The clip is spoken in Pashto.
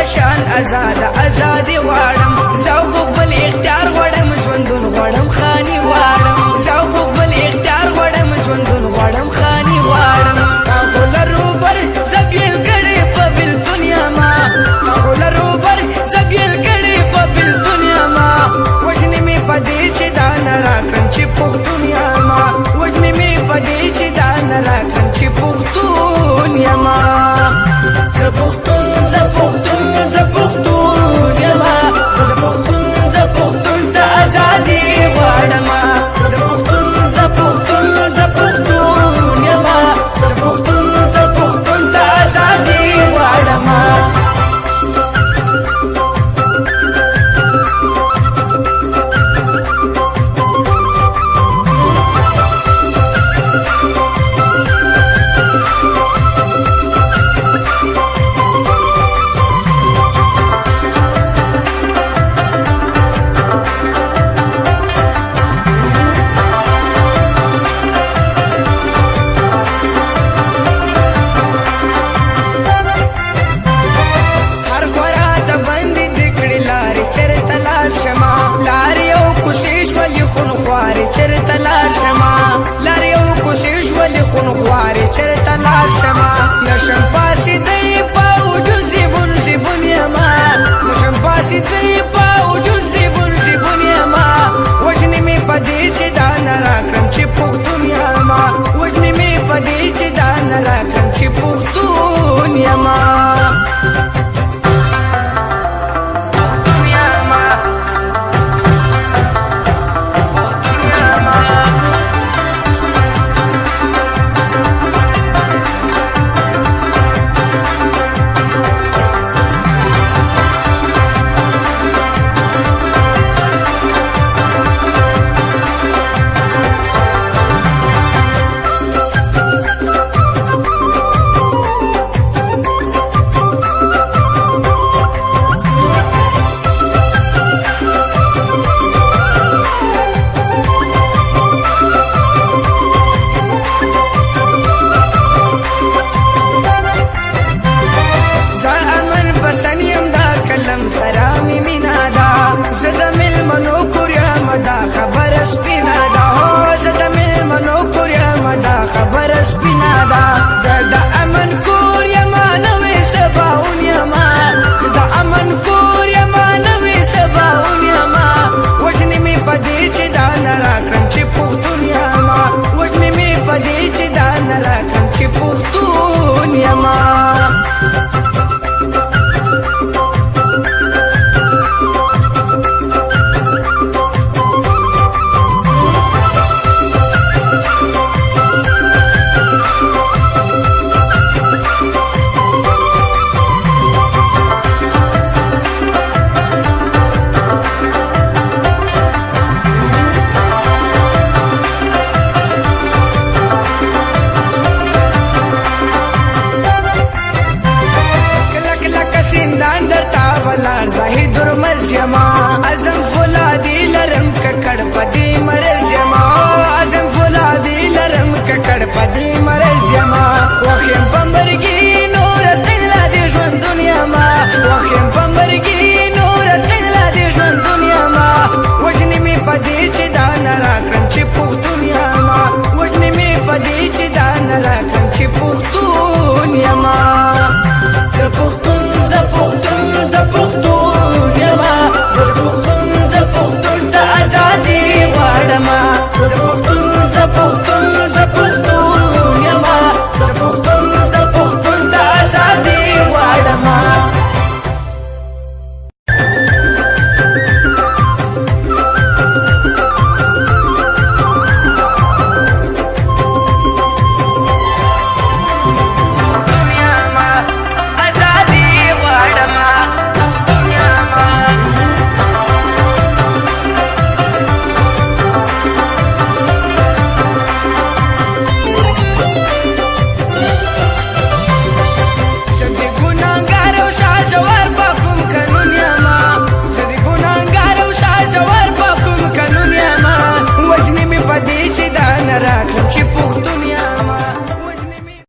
پشان ازادي غواړم زه خو خپل اختیار غواړم ژوندون غواړم خاني غواړم زه خو خپل اختیار غواړم ژوندون غواړم خاني غواړم تا خو لرو بر زه بیل کړې په بل دنیا ما تا خو لرو بر زه بیل کړې په بل دنیا ما وژنې مې په دې چې دا نه راکړم چې پښتون یما وژنې مې په دې چې دا نه راکړم چې پښتون یما زه پښتون زه پښتون زه پښتون یما زه پښتون زه پښتون ته ازادي غواړم زه پښتون زه پښتون زه پښتون یما زه پښتون زه پښتون ته ازادي غواړم چرته لاړ شمه لار یو کوشش ولې خون خوارې چرته لاړ شمه نشم پاسېدی په وجود زیبون زیبون یمه نشم پاسېدی په وجود زیبون زیبون یمه وژنې مې په دې چې دا نه راکړم چې پښتون یمه وژنې مې په دې چې دا نه راکړم چې پښتون یمه سرامي مینا دا زده ملمنو کوریا مدا خبر سپینا دا زده ملمنو کوریا مدا خبر سپینا دا زده امن کوریا ما نوې سباون یما زده امن کوریا ما نوې سباون یما وژنې مې په دې چې دا نه راکړم چې پښتون یما وژنې مې په دې چې دا نه راکړم چې پښتون یما زاهد درمز یما ازم